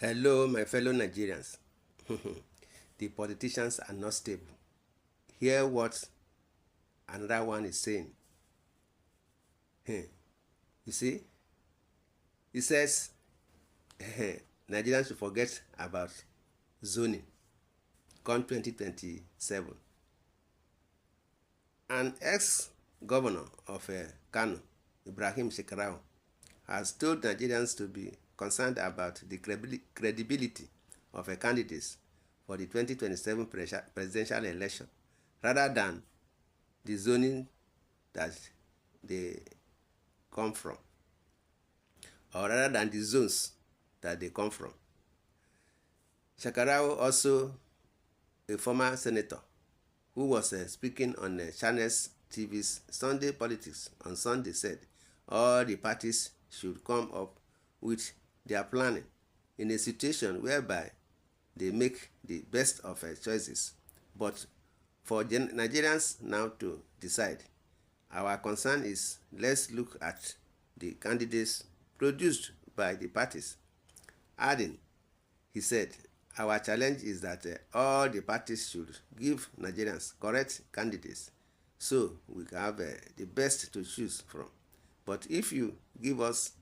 Hello, my fellow Nigerians. The politicians are not stable. Hear what another one is saying. You see, he says Nigerians should forget about zoning come 2027. An ex-governor of Kano, Ibrahim Shekarau, has told Nigerians to be concerned about the credibility of candidates for the 2027 presidential election rather than the zoning that they come from, or rather than the zones that they come from. Shekarau, also a former senator who was speaking on Channels TV's Sunday Politics on Sunday, said all the parties should come up with their planning in a situation whereby they make the best of choices. But for Nigerians now to decide, our concern is let's look at the candidates produced by the parties. Adding, he said, our challenge is that all the parties should give Nigerians correct candidates so we can have the best to choose from. But if you give us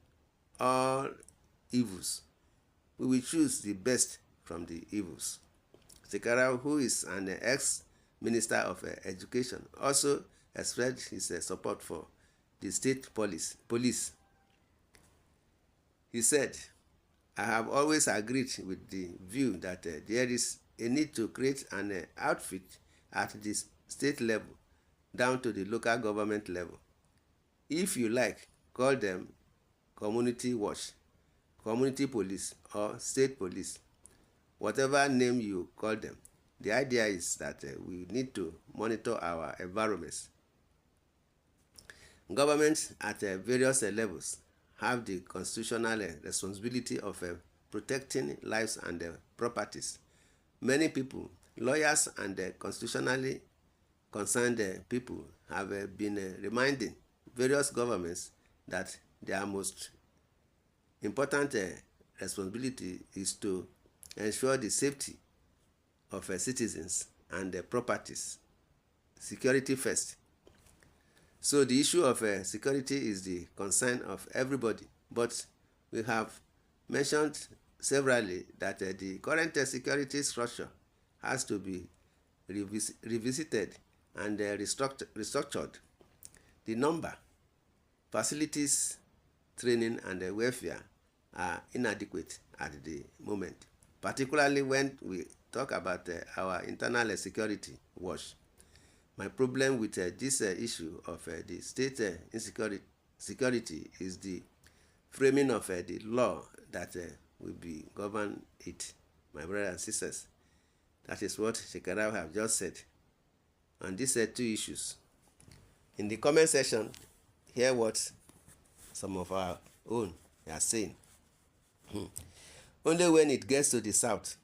all evils, we will choose the best from the evils. Shekarau, who is an ex-minister of education, also expressed his support for the state police. He said, I have always agreed with the view that there is a need to create an outfit at the state level down to the local government level. If you like, call them community watch, community police, or state police, whatever name you call them. The idea is that we need to monitor our environments. Governments at various levels have the constitutional responsibility of protecting lives and properties. Many people, lawyers and constitutionally concerned people have been reminding various governments that their most important responsibility is to ensure the safety of citizens and properties. Security first. So the issue of security is the concern of everybody, but we have mentioned severally that the current security structure has to be revisited and restructured. The number, facilities, training, and welfare are inadequate at the moment, particularly when we talk about our internal security watch. My problem with this issue of the state security is the framing of the law that will be govern it, my brothers and sisters. That is what Shekarau have just said on these two issues. In the comment section, hear what some of our own are saying. Only when it gets to the south,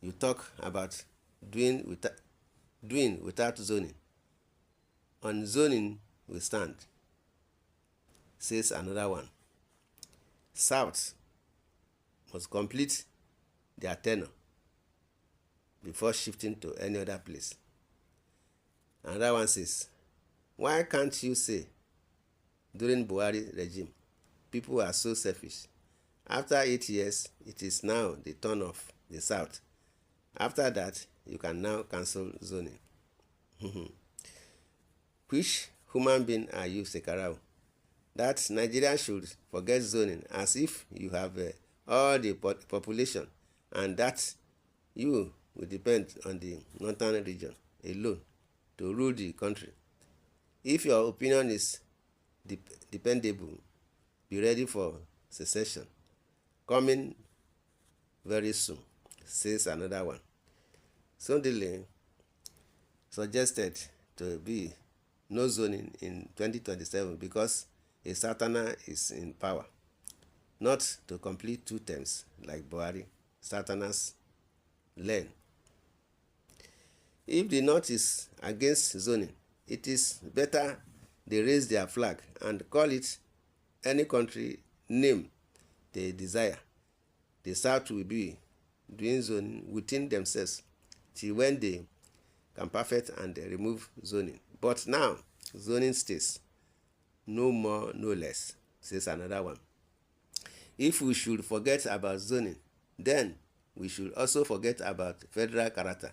you talk about doing without zoning. On zoning we stand, says another one. South must complete their tenure before shifting to any other place. Another one says, why can't you say during Buhari regime, people are so selfish? After 8 years, it is now the turn of the South. After that, you can now cancel zoning. Which human being are you, Shekarau? That Nigeria should forget zoning as if you have all the population and that you will depend on the northern region alone to rule the country. If your opinion is dependable, be ready for secession coming very soon, says another one. Suddenly suggested to be no zoning in 2027 because a Sultana is in power, not to complete 2 terms like Buhari. Sultanas learn. If the North is against zoning, it is better they raise their flag and call it any country name they desire. the South will be doing zoning within themselves till when they can perfect and remove zoning. But now, zoning stays, no more, no less, says another one. If we should forget about zoning, then we should also forget about federal character,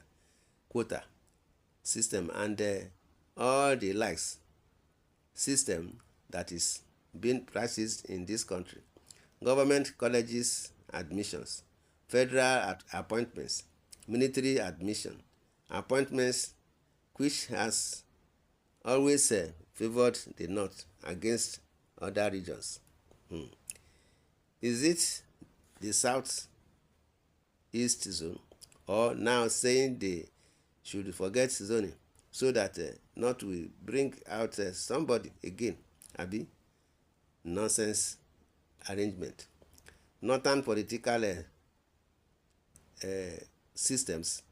quota system, and all the likes system that is being practiced in this country. Government colleges admissions, federal appointments, military admission, appointments which has always favored the North against other regions. Is it the South East zone, or now saying they should forget zoning so that North will bring out somebody again? Abi, nonsense arrangement. Northern political systems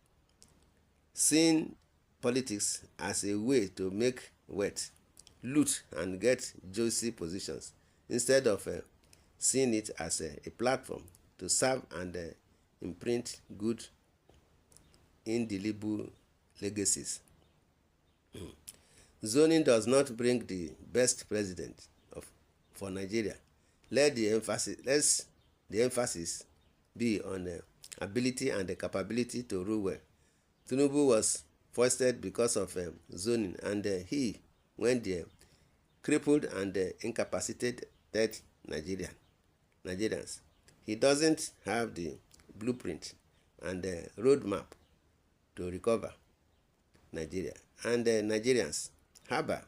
seeing politics as a way to make wealth, loot, and get juicy positions instead of seeing it as a platform to serve and imprint good indelible legacies. Zoning does not bring the best president for Nigeria. Let the emphasis be on ability and the capability to rule well. Tinubu was foisted because of zoning, and he went there crippled and incapacitated Nigerians. He doesn't have the blueprint and the roadmap to recover Nigeria. And Nigerians, Haba,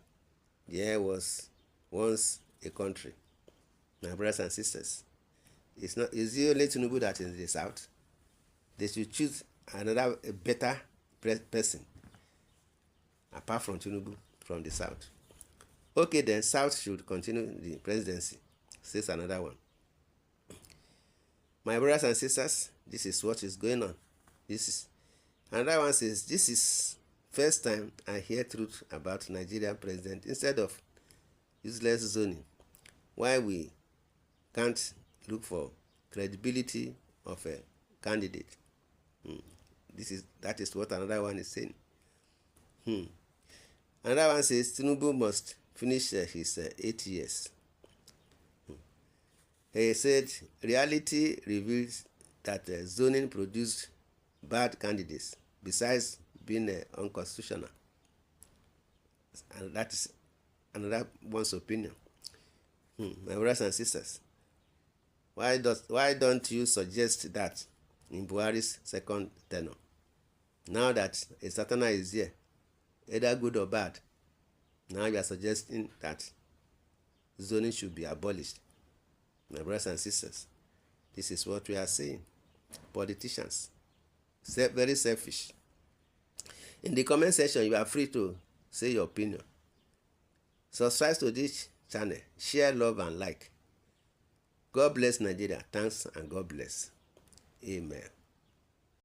there was once a country. My brothers and sisters, it's the only Tinubu that is in the South. They should choose another a better person apart from Tinubu from the South. Okay, then South should continue the presidency, says another one. My brothers and sisters, this is what is going on. Another one says, this is first time I hear truth about Nigerian president instead of useless zoning. Why we can't look for credibility of a candidate. That is what another one is saying. Another one says Tinubu must finish his 8 years. He said reality reveals that zoning produced bad candidates besides being unconstitutional. And that is another one's opinion. My brothers and sisters, why don't you suggest that in Buhari's second tenure? Now that a Satana is here, either good or bad, now you are suggesting that zoning should be abolished. My brothers and sisters, this is what we are saying. Politicians, very selfish. In the comment section, you are free to say your opinion. Subscribe to this channel, share, love, and like. God bless Nigeria. Thanks and God bless. Amen.